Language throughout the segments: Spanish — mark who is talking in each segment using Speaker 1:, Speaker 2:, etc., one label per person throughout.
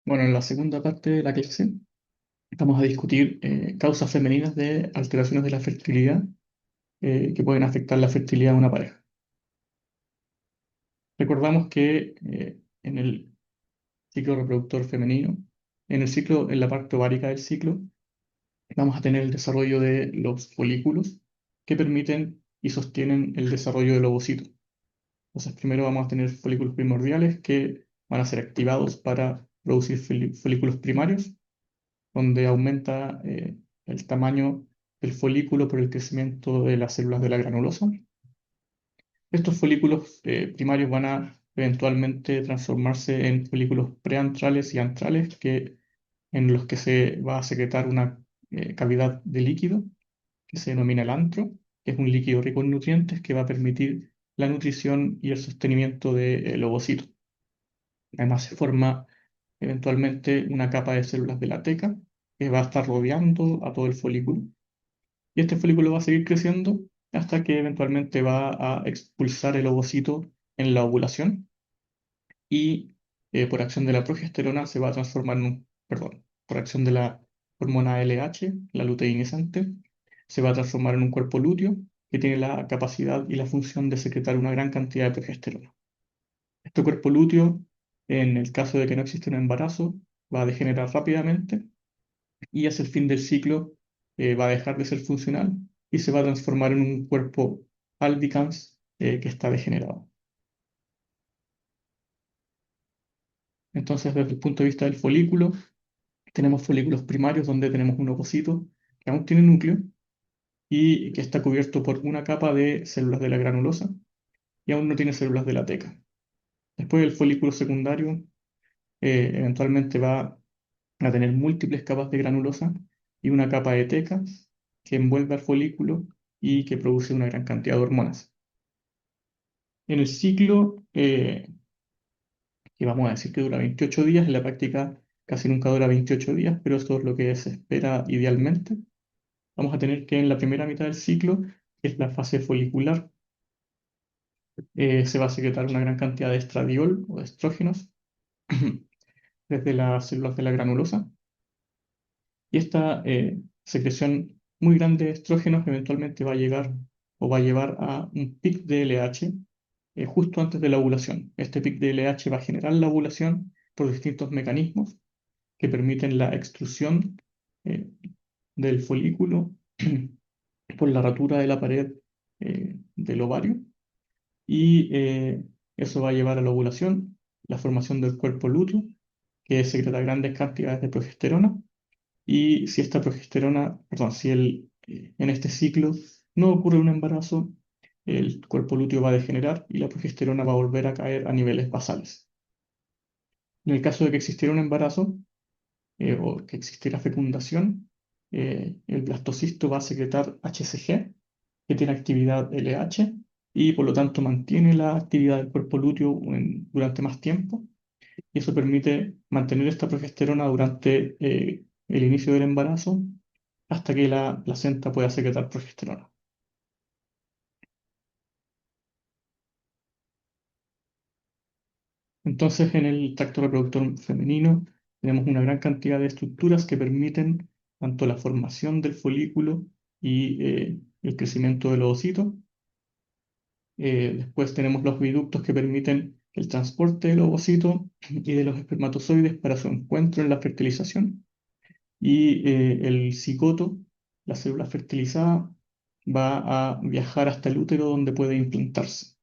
Speaker 1: Bueno, en la segunda parte de la clase vamos a discutir causas femeninas de alteraciones de la fertilidad que pueden afectar la fertilidad de una pareja. Recordamos que en el ciclo reproductor femenino, en la parte ovárica del ciclo, vamos a tener el desarrollo de los folículos que permiten y sostienen el desarrollo del ovocito. Entonces, primero vamos a tener folículos primordiales que van a ser activados para producir folículos primarios donde aumenta el tamaño del folículo por el crecimiento de las células de la granulosa. Estos folículos primarios van a eventualmente transformarse en folículos preantrales y antrales en los que se va a secretar una cavidad de líquido que se denomina el antro, que es un líquido rico en nutrientes que va a permitir la nutrición y el sostenimiento del ovocito. Además se forma eventualmente una capa de células de la teca que va a estar rodeando a todo el folículo. Y este folículo va a seguir creciendo hasta que eventualmente va a expulsar el ovocito en la ovulación y por acción de la progesterona se va a transformar perdón, por acción de la hormona LH, la luteinizante, se va a transformar en un cuerpo lúteo que tiene la capacidad y la función de secretar una gran cantidad de progesterona. Este cuerpo lúteo, en el caso de que no exista un embarazo, va a degenerar rápidamente y hacia el fin del ciclo va a dejar de ser funcional y se va a transformar en un cuerpo albicans que está degenerado. Entonces, desde el punto de vista del folículo, tenemos folículos primarios donde tenemos un ovocito que aún tiene núcleo y que está cubierto por una capa de células de la granulosa y aún no tiene células de la teca. Después el folículo secundario eventualmente va a tener múltiples capas de granulosa y una capa de teca que envuelve al folículo y que produce una gran cantidad de hormonas. En el ciclo, que vamos a decir que dura 28 días, en la práctica casi nunca dura 28 días, pero esto es lo que se espera idealmente. Vamos a tener que en la primera mitad del ciclo, que es la fase folicular, se va a secretar una gran cantidad de estradiol o de estrógenos desde las células de la granulosa. Y esta secreción muy grande de estrógenos eventualmente va a llegar o va a llevar a un pic de LH justo antes de la ovulación. Este pic de LH va a generar la ovulación por distintos mecanismos que permiten la extrusión eh, del folículo por la rotura de la pared del ovario y eso va a llevar a la ovulación, la formación del cuerpo lúteo que secreta grandes cantidades de progesterona y si esta progesterona, perdón, si en este ciclo no ocurre un embarazo, el cuerpo lúteo va a degenerar y la progesterona va a volver a caer a niveles basales. En el caso de que existiera un embarazo o que existiera fecundación, el blastocisto va a secretar HCG, que tiene actividad LH, y por lo tanto mantiene la actividad del cuerpo lúteo durante más tiempo, y eso permite mantener esta progesterona durante el inicio del embarazo hasta que la placenta pueda secretar progesterona. Entonces, en el tracto reproductor femenino tenemos una gran cantidad de estructuras que permiten tanto la formación del folículo y el crecimiento del ovocito. Después tenemos los viductos que permiten el transporte del ovocito y de los espermatozoides para su encuentro en la fertilización. Y el cigoto, la célula fertilizada, va a viajar hasta el útero donde puede implantarse.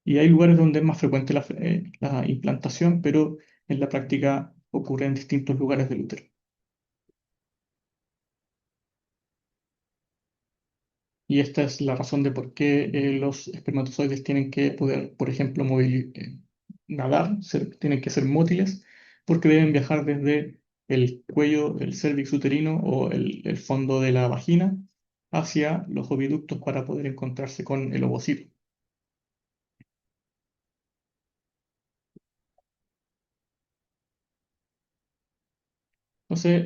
Speaker 1: Y hay lugares donde es más frecuente la implantación, pero en la práctica ocurre en distintos lugares del útero. Y esta es la razón de por qué los espermatozoides tienen que poder, por ejemplo, nadar, tienen que ser mótiles, porque deben viajar desde el cuello, el cérvix uterino o el fondo de la vagina hacia los oviductos para poder encontrarse con el ovocito. Entonces,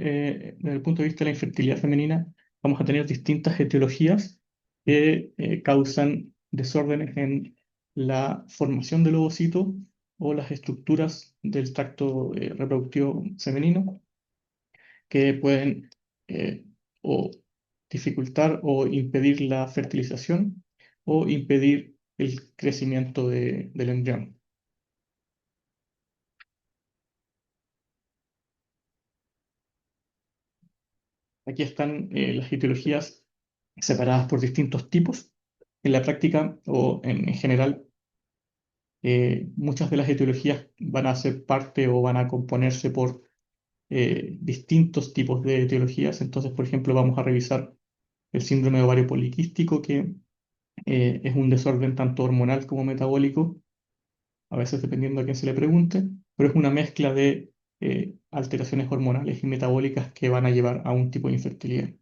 Speaker 1: desde el punto de vista de la infertilidad femenina, vamos a tener distintas etiologías que causan desórdenes en la formación del ovocito o las estructuras del tracto reproductivo femenino que pueden eh, o dificultar o impedir la fertilización o impedir el crecimiento del embrión. Aquí están las etiologías separadas por distintos tipos. En la práctica o en general, muchas de las etiologías van a ser parte o van a componerse por distintos tipos de etiologías. Entonces, por ejemplo, vamos a revisar el síndrome de ovario poliquístico, que es un desorden tanto hormonal como metabólico, a veces dependiendo a quién se le pregunte, pero es una mezcla de alteraciones hormonales y metabólicas que van a llevar a un tipo de infertilidad. De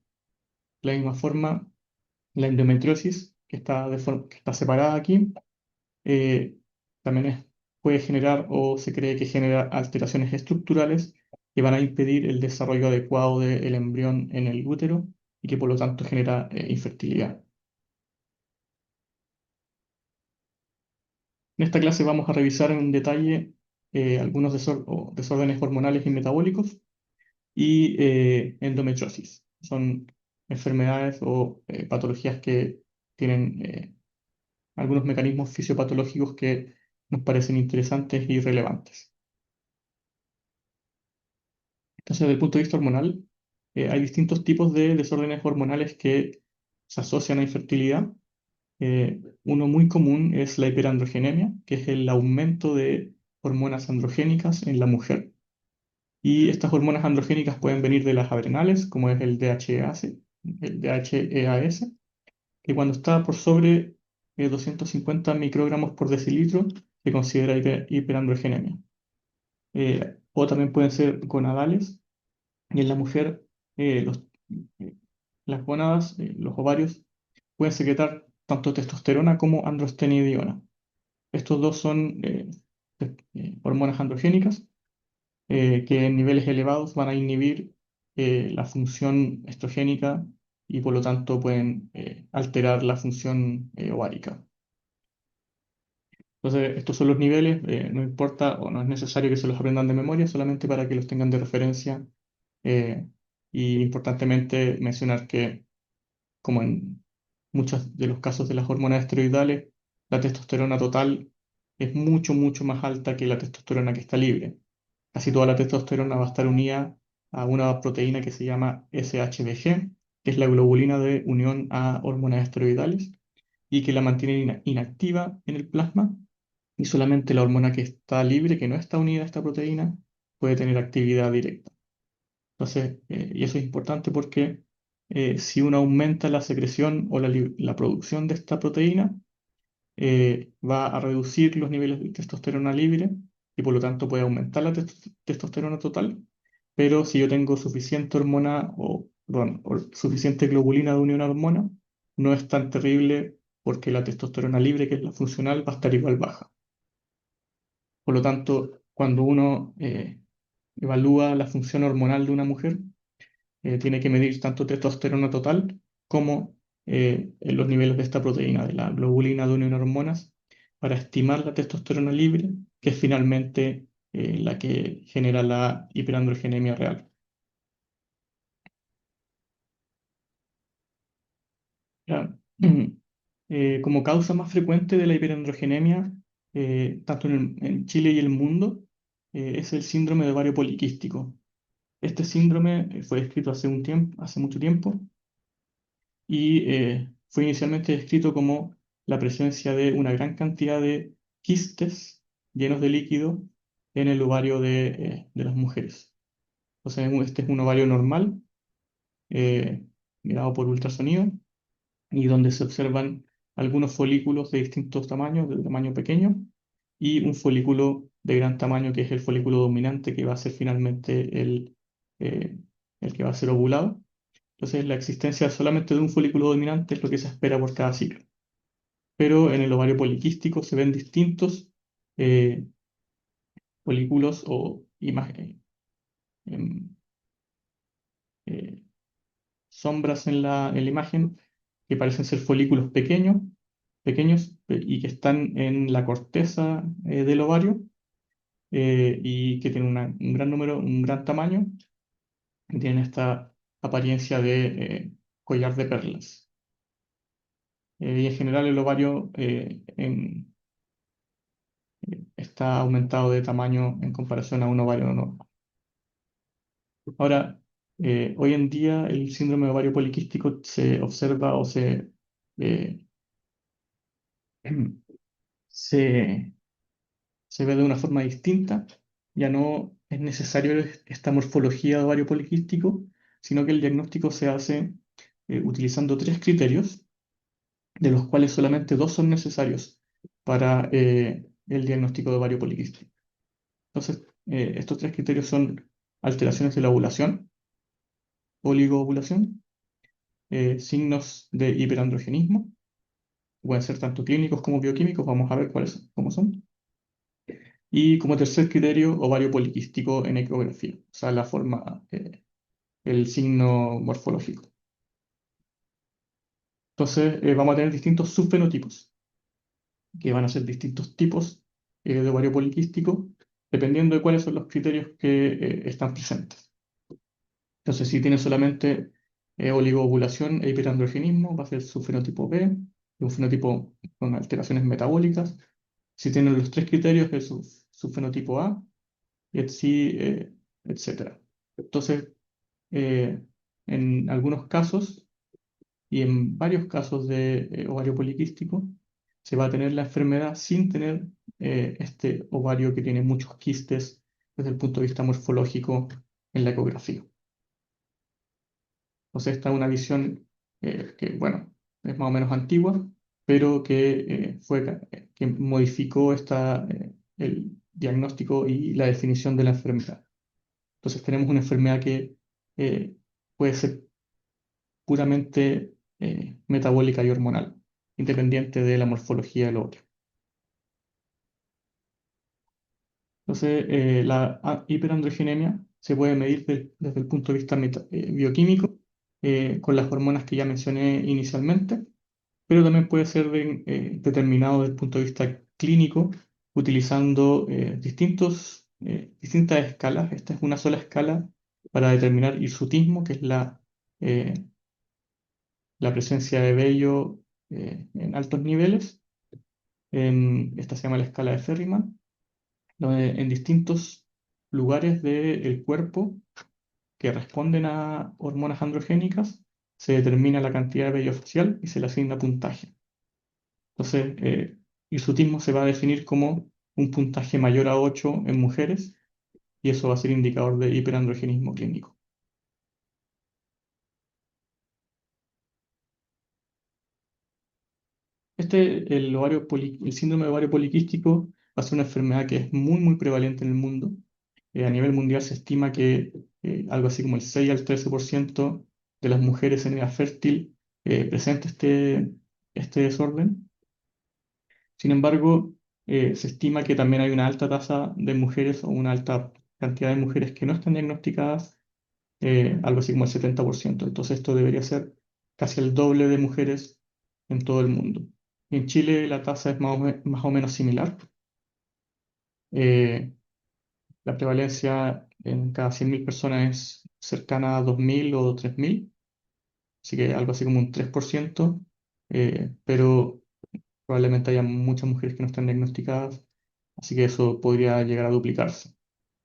Speaker 1: la misma forma, la endometriosis, que está separada aquí, eh, también puede generar o se cree que genera alteraciones estructurales que van a impedir el desarrollo adecuado del embrión en el útero y que por lo tanto genera infertilidad. En esta clase vamos a revisar en detalle algunos desórdenes hormonales y metabólicos y endometriosis. Son enfermedades o patologías que tienen algunos mecanismos fisiopatológicos que nos parecen interesantes y relevantes. Entonces, desde el punto de vista hormonal, hay distintos tipos de desórdenes hormonales que se asocian a infertilidad. Uno muy común es la hiperandrogenemia, que es el aumento de hormonas androgénicas en la mujer. Y estas hormonas androgénicas pueden venir de las adrenales, como es el DHEAS, que cuando está por sobre 250 microgramos por decilitro se considera hiperandrogenemia. O también pueden ser gonadales, y en la mujer eh, las gónadas, los ovarios, pueden secretar tanto testosterona como androstenediona. Estos dos son hormonas androgénicas que en niveles elevados van a inhibir la función estrogénica y por lo tanto pueden alterar la función ovárica. Entonces, estos son los niveles, no importa o no es necesario que se los aprendan de memoria, solamente para que los tengan de referencia. Y importantemente mencionar que, como en muchos de los casos de las hormonas esteroidales, la testosterona total es mucho, mucho más alta que la testosterona que está libre. Casi toda la testosterona va a estar unida a una proteína que se llama SHBG, que es la globulina de unión a hormonas esteroidales y que la mantiene inactiva en el plasma, y solamente la hormona que está libre, que no está unida a esta proteína, puede tener actividad directa. Entonces, y eso es importante porque si uno aumenta la secreción o la producción de esta proteína, va a reducir los niveles de testosterona libre y por lo tanto puede aumentar la testosterona total. Pero si yo tengo suficiente hormona perdón, o suficiente globulina de unión a hormona, no es tan terrible porque la testosterona libre, que es la funcional, va a estar igual baja. Por lo tanto, cuando uno evalúa la función hormonal de una mujer, tiene que medir tanto testosterona total como en los niveles de esta proteína, de la globulina de unión a hormonas, para estimar la testosterona libre, que es finalmente la que genera la hiperandrogenemia real. Ya. Como causa más frecuente de la hiperandrogenemia, tanto en Chile y el mundo, es el síndrome de ovario poliquístico. Este síndrome fue descrito hace mucho tiempo, y fue inicialmente descrito como la presencia de una gran cantidad de quistes llenos de líquido en el ovario de las mujeres. O sea, este es un ovario normal, eh, mirado por ultrasonido, y donde se observan algunos folículos de distintos tamaños, de tamaño pequeño, y un folículo de gran tamaño que es el folículo dominante, que va a ser finalmente eh, el que va a ser ovulado. Entonces, la existencia solamente de un folículo dominante es lo que se espera por cada ciclo. Pero en el ovario poliquístico se ven distintos eh, folículos o em, eh, sombras en la imagen que parecen ser folículos pequeños y que están en la corteza del ovario. y que tienen un gran número, un gran tamaño, y tienen esta apariencia de collar de perlas. Y en general el ovario está aumentado de tamaño en comparación a un ovario normal. Ahora, hoy en día el síndrome de ovario poliquístico se observa o eh, se, se ve de una forma distinta. Ya no es necesario esta morfología de ovario poliquístico, sino que el diagnóstico se hace utilizando tres criterios, de los cuales solamente dos son necesarios para el diagnóstico de ovario poliquístico. Entonces, estos tres criterios son alteraciones de la ovulación, oligoovulación, signos de hiperandrogenismo, pueden ser tanto clínicos como bioquímicos, vamos a ver cómo son. Y como tercer criterio, ovario poliquístico en ecografía, o sea, la forma, el signo morfológico. Entonces, vamos a tener distintos subfenotipos, que van a ser distintos tipos de ovario poliquístico, dependiendo de cuáles son los criterios que están presentes. Entonces, si tiene solamente oligoovulación e hiperandrogenismo, va a ser su fenotipo B, un fenotipo con alteraciones metabólicas. Si tiene los tres criterios, es su fenotipo A, y así, etcétera. Entonces, eh, en algunos casos y en varios casos de ovario poliquístico, se va a tener la enfermedad sin tener este ovario que tiene muchos quistes desde el punto de vista morfológico en la ecografía. Entonces, esta es una visión que, bueno, es más o menos antigua, pero que modificó el diagnóstico y la definición de la enfermedad. Entonces, tenemos una enfermedad que puede ser puramente metabólica y hormonal, independiente de la morfología del óvulo. Entonces, la hiperandrogenemia se puede medir desde el punto de vista bioquímico con las hormonas que ya mencioné inicialmente, pero también puede ser determinado desde el punto de vista clínico utilizando distintas escalas. Esta es una sola escala para determinar hirsutismo, que es eh, la presencia de vello en altos niveles. Esta se llama la escala de Ferriman, donde en distintos lugares del cuerpo que responden a hormonas androgénicas se determina la cantidad de vello facial y se le asigna puntaje. Entonces, hirsutismo se va a definir como un puntaje mayor a 8 en mujeres y eso va a ser indicador de hiperandrogenismo clínico. El síndrome de ovario poliquístico va a ser una enfermedad que es muy, muy prevalente en el mundo. A nivel mundial se estima que algo así como el 6 al 13% de las mujeres en edad fértil presenta este desorden. Sin embargo, se estima que también hay una alta tasa de mujeres o una alta cantidad de mujeres que no están diagnosticadas, algo así como el 70%. Entonces esto debería ser casi el doble de mujeres en todo el mundo. En Chile la tasa es más o menos similar. Eh, la prevalencia en cada 100.000 personas es cercana a 2.000 o 3.000, así que algo así como un 3%, pero probablemente haya muchas mujeres que no están diagnosticadas, así que eso podría llegar a duplicarse.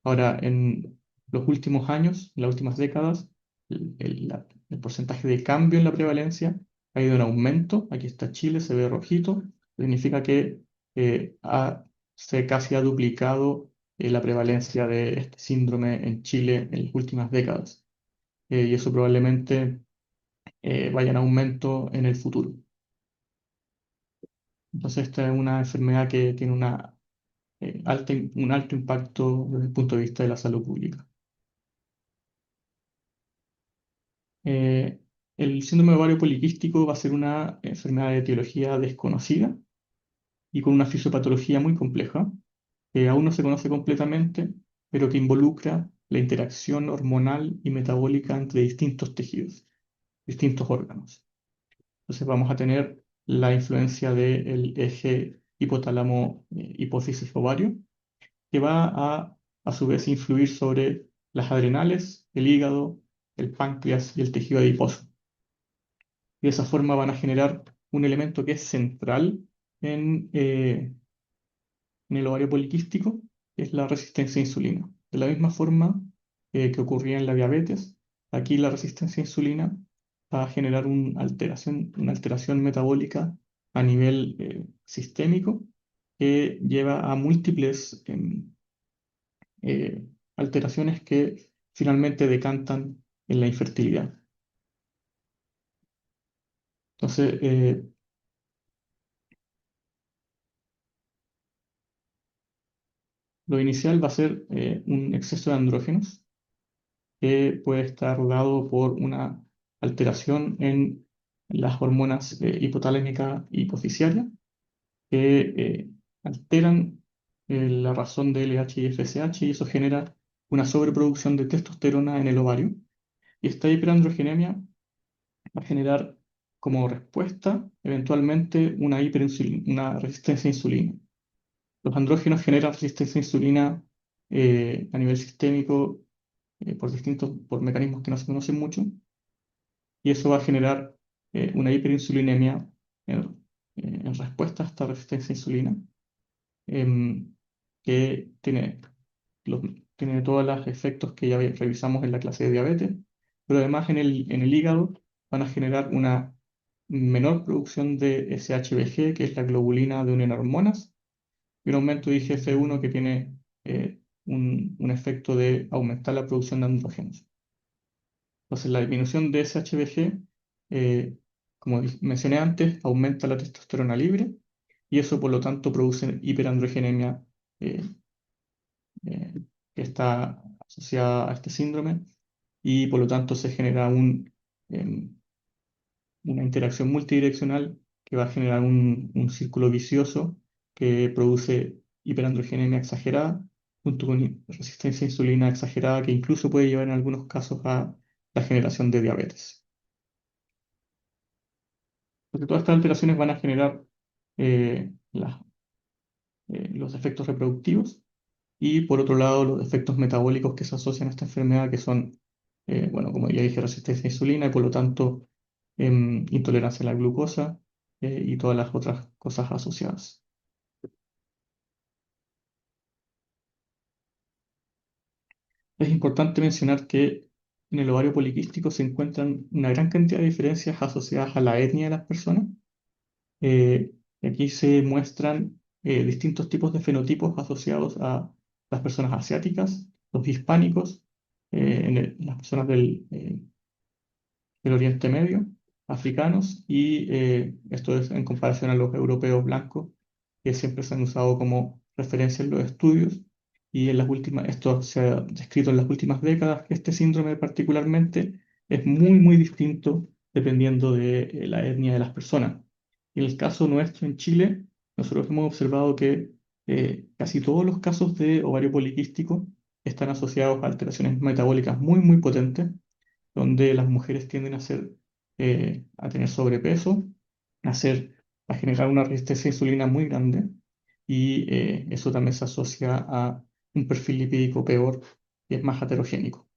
Speaker 1: Ahora, en los últimos años, en las últimas décadas, el porcentaje de cambio en la prevalencia ha ido en aumento. Aquí está Chile, se ve rojito. Significa que eh, ha- se casi ha duplicado la prevalencia de este síndrome en Chile en las últimas décadas. Y eso probablemente vaya en aumento en el futuro. Entonces, esta es una enfermedad que tiene un alto impacto desde el punto de vista de la salud pública. Eh, el síndrome de ovario poliquístico va a ser una enfermedad de etiología desconocida y con una fisiopatología muy compleja, que aún no se conoce completamente, pero que involucra la interacción hormonal y metabólica entre distintos tejidos, distintos órganos. Entonces vamos a tener la influencia del eje hipotálamo-hipófisis-ovario, que va a su vez, influir sobre las adrenales, el hígado, el páncreas y el tejido adiposo. Y de esa forma van a generar un elemento que es central en, eh, en el ovario poliquístico, que es la resistencia a insulina. De la misma forma que ocurría en la diabetes, aquí la resistencia a insulina va a generar una alteración metabólica a nivel sistémico que lleva a múltiples alteraciones que finalmente decantan en la infertilidad. Entonces, lo inicial va a ser un exceso de andrógenos que puede estar dado por una alteración en las hormonas hipotalámica y hipofisiaria que alteran la razón de LH y FSH y eso genera una sobreproducción de testosterona en el ovario. Y esta hiperandrogenemia va a generar como respuesta eventualmente una resistencia a insulina. Los andrógenos generan resistencia a insulina a nivel sistémico por mecanismos que no se conocen mucho, y eso va a generar una hiperinsulinemia en respuesta a esta resistencia a insulina, em, que los, tiene todos los efectos que ya revisamos en la clase de diabetes, pero además en el hígado van a generar una menor producción de SHBG, que es la globulina de unión a hormonas, y un aumento de IGF-1 que tiene un efecto de aumentar la producción de andrógenos. Entonces, la disminución de SHBG, eh, como mencioné antes, aumenta la testosterona libre y eso, por lo tanto, produce hiperandrogenemia eh, eh, que está asociada a este síndrome y, por lo tanto, se genera em, una interacción multidireccional que va a generar un círculo vicioso que produce hiperandrogenemia exagerada junto con resistencia a insulina exagerada que incluso puede llevar en algunos casos a la generación de diabetes. Porque todas estas alteraciones van a generar los efectos reproductivos y por otro lado los efectos metabólicos que se asocian a esta enfermedad que son, bueno, como ya dije, resistencia a insulina y por lo tanto intolerancia a la glucosa y todas las otras cosas asociadas. Es importante mencionar que en el ovario poliquístico se encuentran una gran cantidad de diferencias asociadas a la etnia de las personas. Eh, Aquí se muestran distintos tipos de fenotipos asociados a las personas asiáticas, los hispánicos, las personas del Oriente Medio, africanos, y esto es en comparación a los europeos blancos, que siempre se han usado como referencia en los estudios, y esto se ha descrito en las últimas décadas, que este síndrome particularmente es muy, muy distinto dependiendo de la etnia de las personas. En el caso nuestro en Chile, nosotros hemos observado que casi todos los casos de ovario poliquístico están asociados a alteraciones metabólicas muy, muy potentes, donde las mujeres tienden a tener sobrepeso, a generar una resistencia a insulina muy grande, y eso también se asocia a un perfil lipídico peor y es más heterogénico.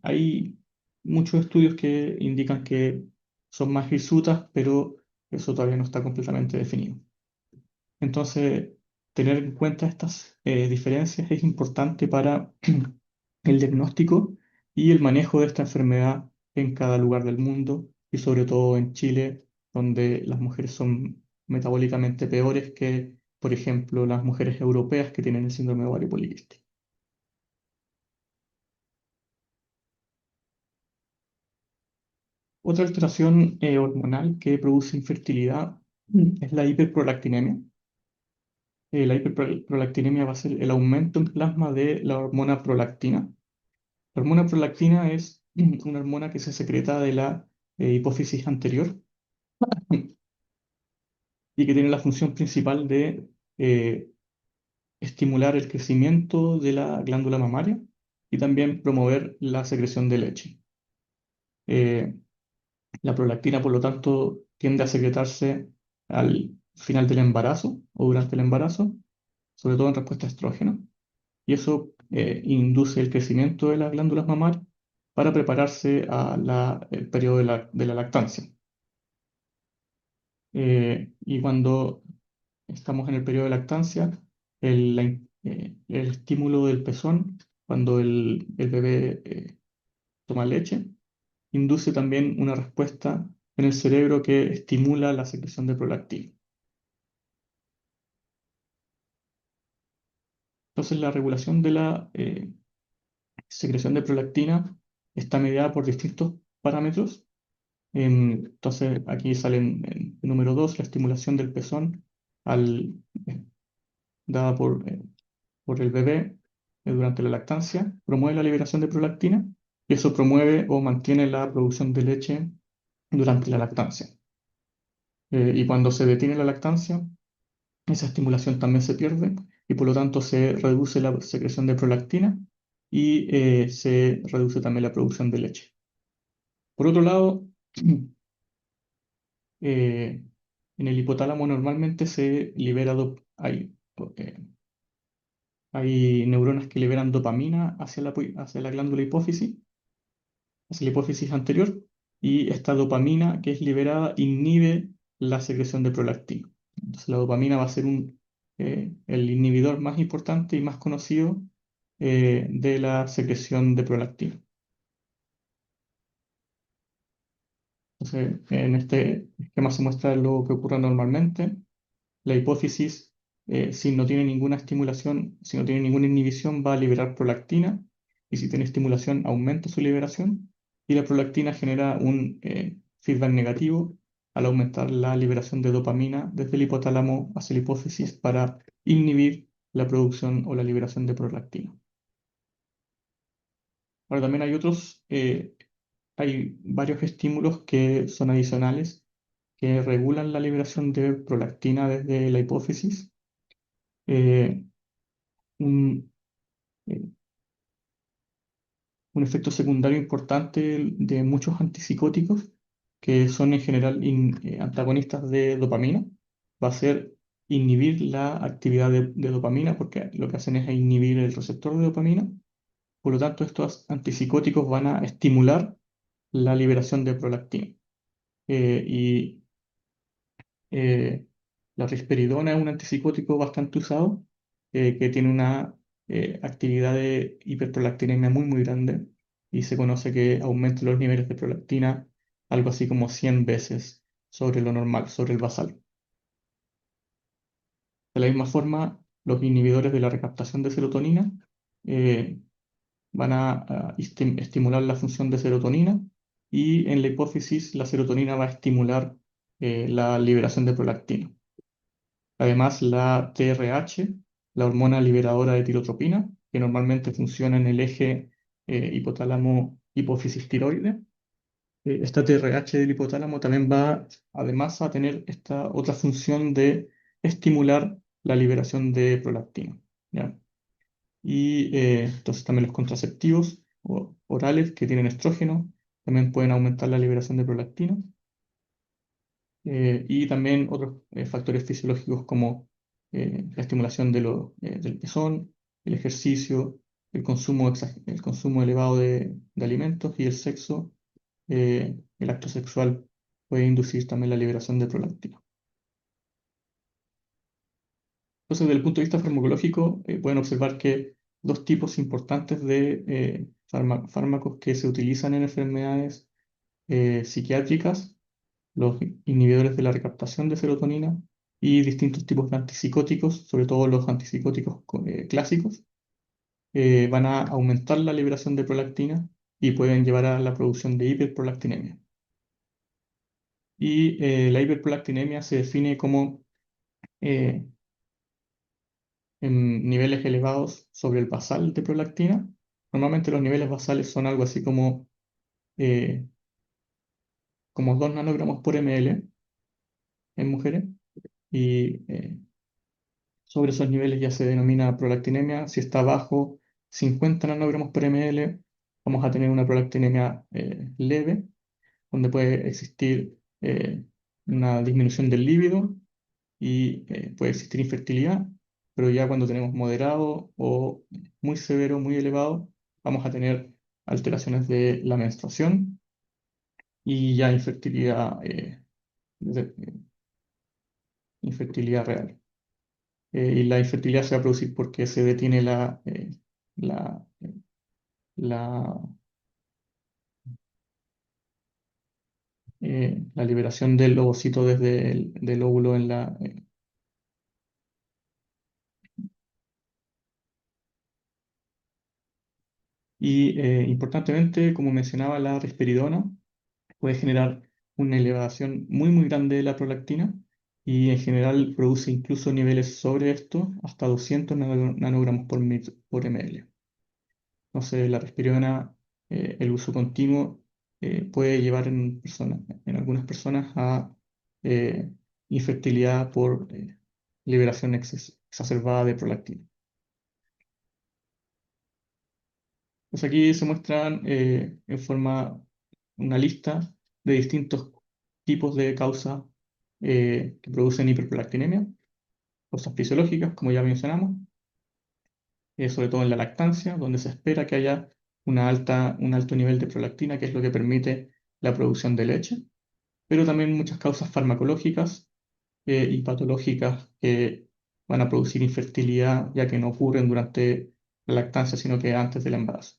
Speaker 1: Hay muchos estudios que indican que son más hirsutas, pero eso todavía no está completamente definido. Entonces, tener en cuenta estas diferencias es importante para el diagnóstico y el manejo de esta enfermedad en cada lugar del mundo y sobre todo en Chile, donde las mujeres son metabólicamente peores que, por ejemplo, las mujeres europeas que tienen el síndrome de ovario poliquístico. Otra alteración hormonal que produce infertilidad es la hiperprolactinemia. La hiperprolactinemia va a ser el aumento en plasma de la hormona prolactina. La hormona prolactina es una hormona que se secreta de la hipófisis anterior y que tiene la función principal de eh, estimular el crecimiento de la glándula mamaria y también promover la secreción de leche. Eh, la prolactina, por lo tanto, tiende a secretarse al final del embarazo o durante el embarazo sobre todo en respuesta a estrógeno, y eso induce el crecimiento de las glándulas mamarias para prepararse a el periodo de la lactancia. Y cuando estamos en el periodo de lactancia, el estímulo del pezón, cuando el bebé toma leche, induce también una respuesta en el cerebro que estimula la secreción de prolactina. Entonces, la regulación de la secreción de prolactina está mediada por distintos parámetros. Entonces, aquí sale en número 2 la estimulación del pezón al, eh, dada por el bebé durante la lactancia, promueve la liberación de prolactina y eso promueve o mantiene la producción de leche durante la lactancia. Y cuando se detiene la lactancia, esa estimulación también se pierde y por lo tanto se reduce la secreción de prolactina y se reduce también la producción de leche. Por otro lado, eh, en el hipotálamo normalmente se libera, eh, hay neuronas que liberan dopamina hacia la glándula hipófisis, hacia la hipófisis anterior, y esta dopamina que es liberada inhibe la secreción de prolactina. Entonces la dopamina va a ser el inhibidor más importante y más conocido de la secreción de prolactina. Entonces, en este esquema se muestra lo que ocurre normalmente. La hipófisis, si no tiene ninguna estimulación, si no tiene ninguna inhibición, va a liberar prolactina y si tiene estimulación, aumenta su liberación. Y la prolactina genera un feedback negativo al aumentar la liberación de dopamina desde el hipotálamo hacia la hipófisis para inhibir la producción o la liberación de prolactina. Ahora también hay varios estímulos que son adicionales que regulan la liberación de prolactina desde la hipófisis. Eh, un, eh, un efecto secundario importante de muchos antipsicóticos, que son en general antagonistas de dopamina, va a ser inhibir la actividad de dopamina, porque lo que hacen es inhibir el receptor de dopamina. Por lo tanto, estos antipsicóticos van a estimular la liberación de prolactina. Y Eh, la risperidona es un antipsicótico bastante usado, que tiene una actividad de hiperprolactinemia muy grande y se conoce que aumenta los niveles de prolactina algo así como 100 veces sobre lo normal, sobre el basal. De la misma forma, los inhibidores de la recaptación de serotonina eh, van a estimular la función de serotonina y en la hipófisis la serotonina va a estimular la liberación de prolactina. Además, la TRH, la hormona liberadora de tirotropina, que normalmente funciona en el eje hipotálamo-hipófisis tiroide. Esta TRH del hipotálamo también va, además, a tener esta otra función de estimular la liberación de prolactina. ¿Ya? Y entonces también los contraceptivos orales que tienen estrógeno también pueden aumentar la liberación de prolactina. Y también otros factores fisiológicos como la estimulación del pezón, el ejercicio, el consumo elevado de alimentos y el sexo, el acto sexual puede inducir también la liberación de prolactina. Entonces, desde el punto de vista farmacológico, pueden observar que dos tipos importantes de fármacos que se utilizan en enfermedades psiquiátricas, los inhibidores de la recaptación de serotonina y distintos tipos de antipsicóticos, sobre todo los antipsicóticos clásicos, van a aumentar la liberación de prolactina y pueden llevar a la producción de hiperprolactinemia. Y la hiperprolactinemia se define como eh, en niveles elevados sobre el basal de prolactina. Normalmente los niveles basales son algo así eh, como 2 nanogramos por ml en mujeres y sobre esos niveles ya se denomina prolactinemia. Si está bajo 50 nanogramos por ml, vamos a tener una prolactinemia leve, donde puede existir una disminución del líbido y puede existir infertilidad. pero ya cuando tenemos moderado o muy severo, muy elevado, vamos a tener alteraciones de la menstruación y ya infertilidad, infertilidad real. Y la infertilidad se va a producir porque se detiene la, la, la liberación del ovocito desde del óvulo en y importantemente, como mencionaba, la risperidona puede generar una elevación muy, muy grande de la prolactina y en general produce incluso niveles sobre esto, hasta 200 nanogramos por ml. Entonces, la risperidona, el uso continuo, puede llevar en algunas personas a eh, infertilidad por liberación exacerbada de prolactina. Pues aquí se muestran en forma una lista de distintos tipos de causas que producen hiperprolactinemia, causas fisiológicas, como ya mencionamos, sobre todo en la lactancia, donde se espera que haya un alto nivel de prolactina, que es lo que permite la producción de leche, pero también muchas causas farmacológicas y patológicas que van a producir infertilidad, ya que no ocurren durante la lactancia, sino que antes del embarazo.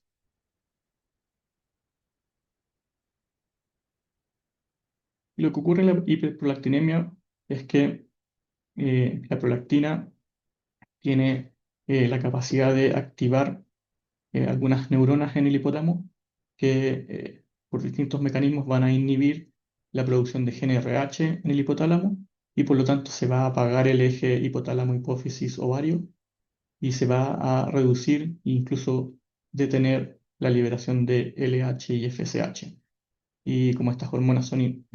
Speaker 1: Y lo que ocurre en la hiperprolactinemia es que la prolactina tiene la capacidad de activar algunas neuronas en el hipotálamo que por distintos mecanismos van a inhibir la producción de GnRH en el hipotálamo y por lo tanto se va a apagar el eje hipotálamo-hipófisis-ovario y se va a reducir e incluso detener la liberación de LH y FSH. Y como estas hormonas son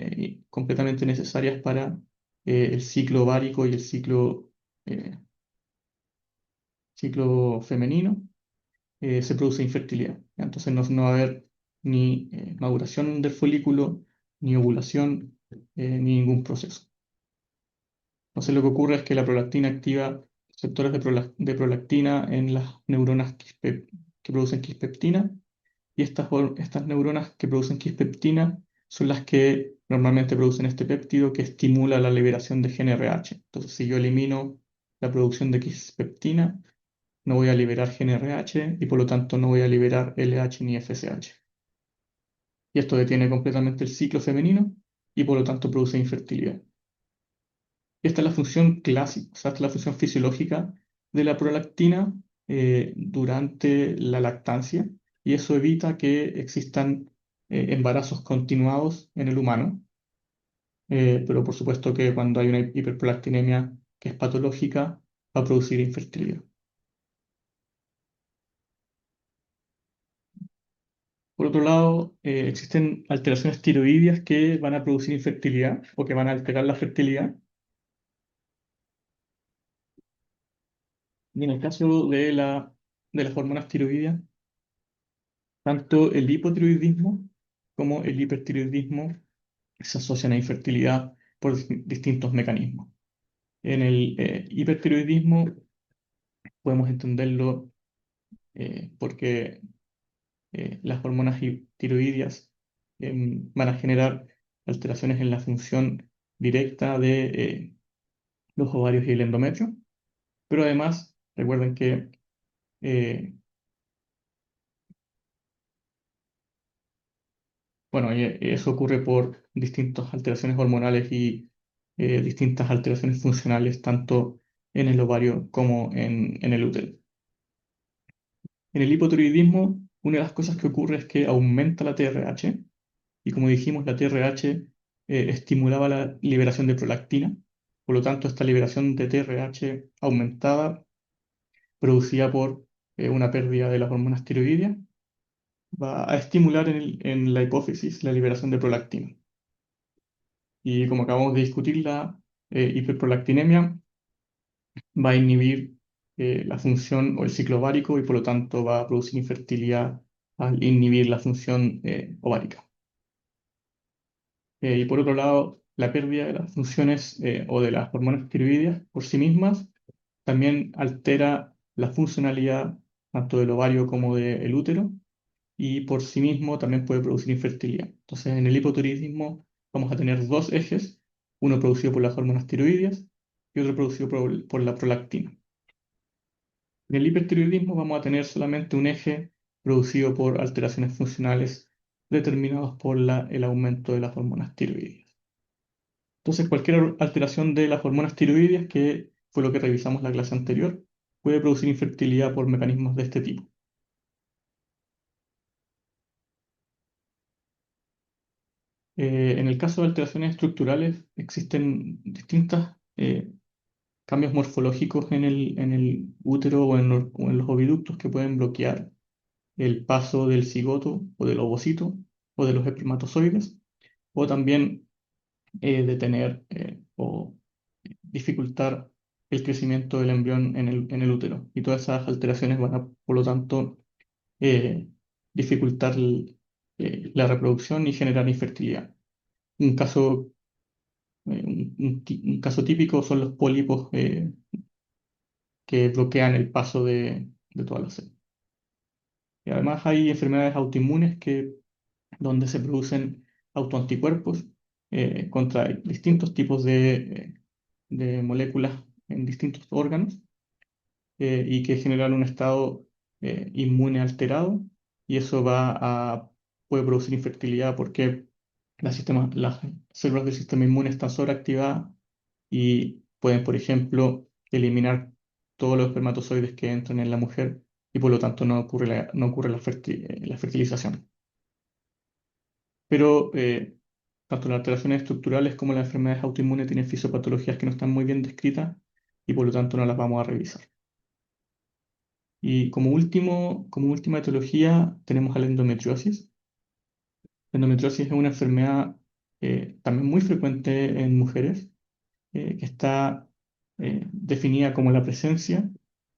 Speaker 1: completamente necesarias para el ciclo ovárico y el ciclo femenino, se produce infertilidad. Entonces no va a haber ni maduración del folículo, ni ovulación, ni ningún proceso. Entonces lo que ocurre es que la prolactina activa receptores de prolactina en las neuronas que producen quispeptina y estas neuronas que producen quispeptina son las que normalmente producen este péptido que estimula la liberación de GnRH. Entonces, si yo elimino la producción de quispeptina, no voy a liberar GnRH y por lo tanto no voy a liberar LH ni FSH. Y esto detiene completamente el ciclo femenino y por lo tanto produce infertilidad. Esta es la función clásica, o sea, esta es la función fisiológica de la prolactina durante la lactancia y eso evita que existan embarazos continuados en el humano. Pero por supuesto que cuando hay una hiperprolactinemia que es patológica, va a producir infertilidad. Por otro lado, existen alteraciones tiroideas que van a producir infertilidad o que van a alterar la fertilidad. Y en el caso de las hormonas tiroideas, tanto el hipotiroidismo como el hipertiroidismo se asocian a infertilidad por distintos mecanismos. En el hipertiroidismo podemos entenderlo porque las hormonas tiroideas van a generar alteraciones en la función directa de los ovarios y el endometrio, pero además recuerden que eh, bueno, eso ocurre por distintas alteraciones hormonales y distintas alteraciones funcionales tanto en el ovario como en el útero. En el hipotiroidismo, una de las cosas que ocurre es que aumenta la TRH y como dijimos, la TRH estimulaba la liberación de prolactina, por lo tanto, esta liberación de TRH aumentada, producida por una pérdida de las hormonas tiroideas, va a estimular en la hipófisis la liberación de prolactina. Y como acabamos de discutir, la hiperprolactinemia va a inhibir la función o el ciclo ovárico y por lo tanto va a producir infertilidad al inhibir la función ovárica. Y por otro lado, la pérdida de las funciones o de las hormonas tiroideas por sí mismas también altera la funcionalidad tanto del ovario como del útero y por sí mismo también puede producir infertilidad. Entonces, en el hipotiroidismo vamos a tener dos ejes, uno producido por las hormonas tiroideas y otro producido por la prolactina. En el hipertiroidismo vamos a tener solamente un eje producido por alteraciones funcionales determinados por el aumento de las hormonas tiroideas. Entonces, cualquier alteración de las hormonas tiroideas, que fue lo que revisamos en la clase anterior, puede producir infertilidad por mecanismos de este tipo. En el caso de alteraciones estructurales, existen distintos cambios morfológicos en el útero o en los oviductos que pueden bloquear el paso del cigoto o del ovocito o de los espermatozoides, o también detener o dificultar el crecimiento del embrión en el útero. Y todas esas alteraciones van a, por lo tanto, eh, dificultar la reproducción y generar infertilidad. Un caso, un caso típico son los pólipos que bloquean el paso de todas las células. Y además hay enfermedades autoinmunes donde se producen autoanticuerpos contra distintos tipos de moléculas en distintos órganos y que generan un estado inmune alterado, y eso puede producir infertilidad porque las células del sistema inmune están sobreactivadas y pueden, por ejemplo, eliminar todos los espermatozoides que entran en la mujer, y por lo tanto no ocurre la fertilización. Pero tanto las alteraciones estructurales como las enfermedades autoinmunes tienen fisiopatologías que no están muy bien descritas y por lo tanto no las vamos a revisar. Y como última etiología tenemos a la endometriosis. La endometriosis es una enfermedad también muy frecuente en mujeres, que está definida como la presencia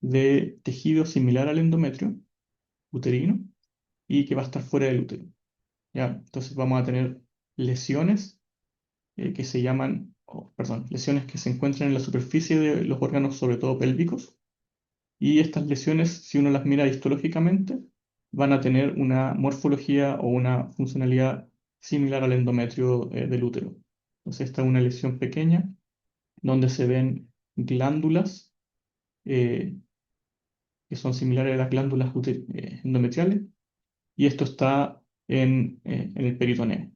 Speaker 1: de tejido similar al endometrio uterino y que va a estar fuera del útero. ¿Ya? Entonces vamos a tener lesiones que se llaman, perdón, lesiones que se encuentran en la superficie de los órganos, sobre todo pélvicos. Y estas lesiones, si uno las mira histológicamente, van a tener una morfología o una funcionalidad similar al endometrio del útero. Entonces, esta es una lesión pequeña donde se ven glándulas eh, que son similares a las glándulas endometriales, y esto está en el peritoneo.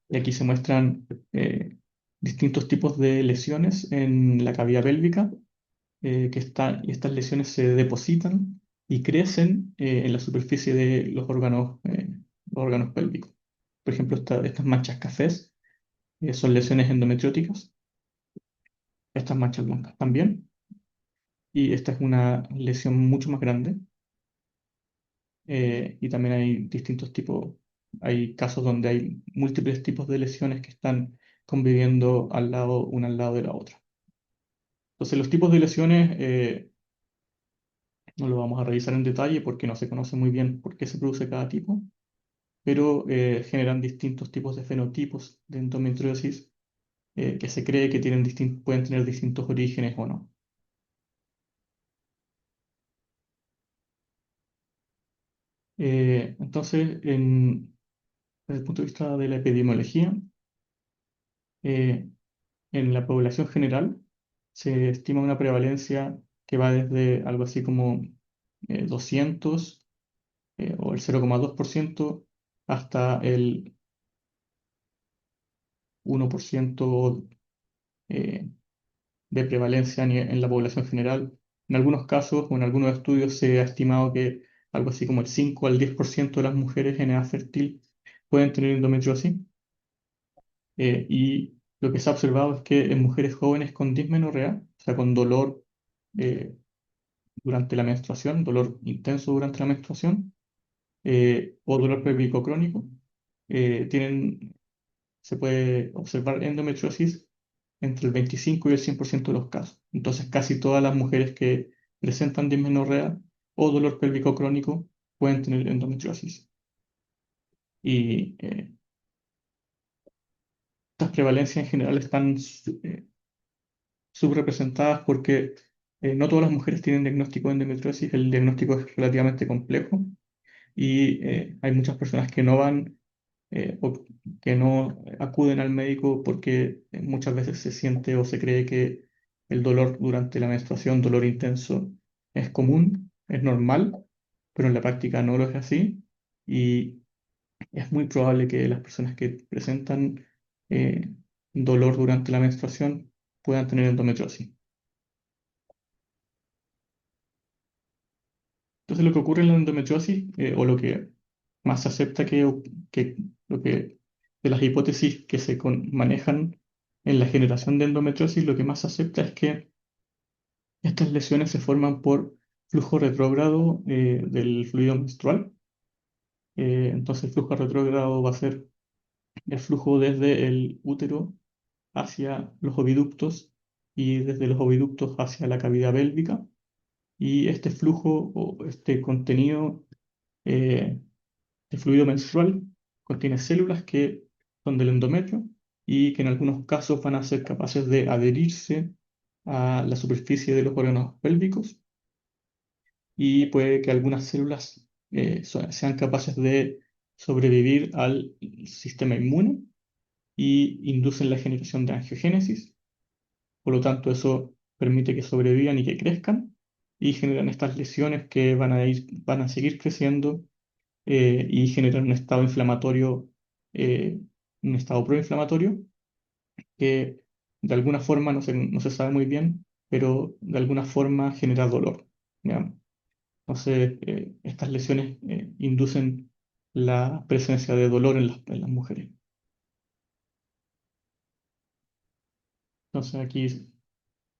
Speaker 1: Y aquí se muestran distintos tipos de lesiones en la cavidad pélvica y estas lesiones se depositan y crecen en la superficie de los órganos pélvicos. Por ejemplo, estas manchas cafés son lesiones endometrióticas, estas manchas blancas también, y esta es una lesión mucho más grande. Y también hay distintos tipos, hay casos donde hay múltiples tipos de lesiones que están conviviendo una al lado de la otra. Entonces, los tipos de lesiones no lo vamos a revisar en detalle porque no se conoce muy bien por qué se produce cada tipo, pero generan distintos tipos de fenotipos de endometriosis que se cree que pueden tener distintos orígenes o no. Entonces, desde el punto de vista de la epidemiología, eh, en la población general se estima una prevalencia que va desde algo así como 200 o el 0,2% hasta el 1% eh, de prevalencia en la población general. En algunos casos o en algunos estudios se ha estimado que algo así como el 5 al 10% de las mujeres en edad fértil pueden tener endometriosis. Y lo que se ha observado es que en mujeres jóvenes con dismenorrea, o sea, con dolor eh, durante la menstruación, dolor intenso durante la menstruación, o dolor pélvico crónico, se puede observar endometriosis entre el 25 y el 100% de los casos. Entonces, casi todas las mujeres que presentan dismenorrea o dolor pélvico crónico pueden tener endometriosis. Y estas prevalencias en general están subrepresentadas porque no todas las mujeres tienen diagnóstico de endometriosis, el diagnóstico es relativamente complejo y hay muchas personas que no van o que no acuden al médico porque muchas veces se siente o se cree que el dolor durante la menstruación, dolor intenso, es común, es normal, pero en la práctica no lo es así y es muy probable que las personas que presentan eh, dolor durante la menstruación puedan tener endometriosis. Entonces, lo que ocurre en la endometriosis, o lo que más se acepta que lo que de las hipótesis que manejan en la generación de endometriosis, lo que más se acepta es que estas lesiones se forman por flujo retrógrado del fluido menstrual. Entonces, el flujo retrógrado va a ser el flujo desde el útero hacia los oviductos y desde los oviductos hacia la cavidad pélvica. Y este flujo o este contenido eh, de fluido menstrual contiene células que son del endometrio y que en algunos casos van a ser capaces de adherirse a la superficie de los órganos pélvicos y puede que algunas células sean capaces de sobrevivir al sistema inmune y inducen la generación de angiogénesis. Por lo tanto, eso permite que sobrevivan y que crezcan y generan estas lesiones que van a seguir creciendo y generan un estado inflamatorio, eh, un estado proinflamatorio que de alguna forma no se sabe muy bien, pero de alguna forma genera dolor. ¿Ya? Entonces, estas lesiones inducen la presencia de dolor en en las mujeres. Entonces, aquí,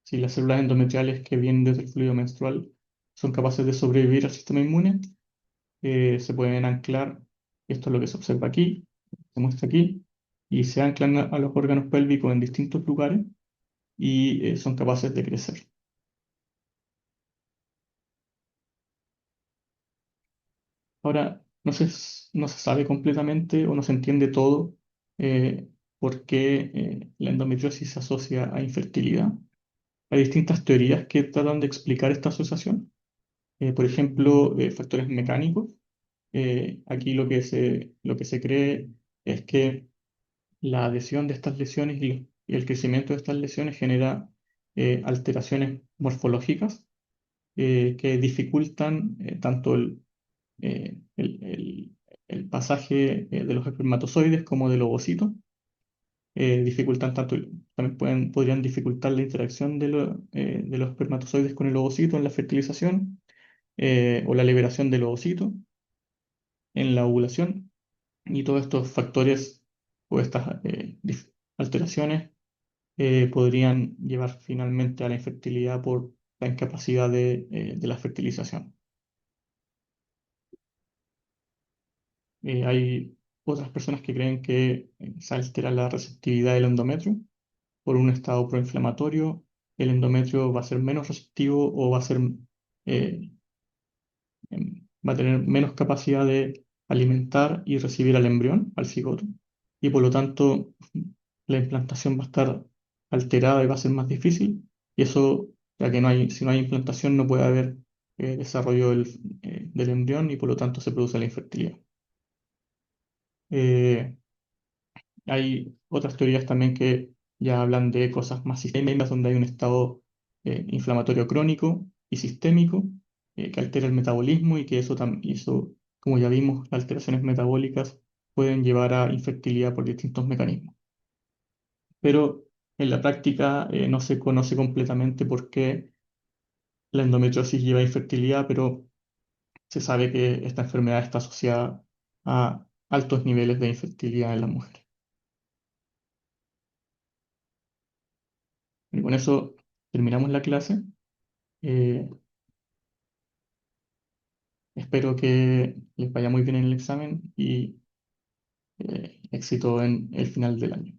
Speaker 1: si las células endometriales que vienen desde el fluido menstrual son capaces de sobrevivir al sistema inmune, se pueden anclar, esto es lo que se observa aquí, se muestra aquí, y se anclan a los órganos pélvicos en distintos lugares y son capaces de crecer. Ahora, no se sabe completamente o no se entiende todo eh, por qué la endometriosis se asocia a infertilidad. Hay distintas teorías que tratan de explicar esta asociación. Por ejemplo, factores mecánicos. Aquí lo que se cree es que la adhesión de estas lesiones y el crecimiento de estas lesiones genera alteraciones morfológicas que dificultan tanto eh, el, el- el pasaje de los espermatozoides como del ovocito. Dificultan tanto, también podrían dificultar la interacción de los espermatozoides con el ovocito en la fertilización o la liberación del ovocito en la ovulación. Y todos estos factores o estas alteraciones podrían llevar finalmente a la infertilidad por la incapacidad de la fertilización. Hay otras personas que creen que se altera la receptividad del endometrio por un estado proinflamatorio. El endometrio va a ser menos receptivo o eh, va a tener menos capacidad de alimentar y recibir al embrión, al cigoto, y por lo tanto la implantación va a estar alterada y va a ser más difícil, y eso, ya que si no hay implantación, no puede haber desarrollo del embrión y por lo tanto se produce la infertilidad. Eh, Hay otras teorías también que ya hablan de cosas más sistémicas, donde hay un estado inflamatorio crónico y sistémico que altera el metabolismo y que eso, como ya vimos, las alteraciones metabólicas pueden llevar a infertilidad por distintos mecanismos. Pero en la práctica no se conoce completamente por qué la endometriosis lleva a infertilidad, pero se sabe que esta enfermedad está asociada a altos niveles de infertilidad en las mujeres. Y con eso terminamos la clase. Eh, Espero que les vaya muy bien en el examen y éxito en el final del año.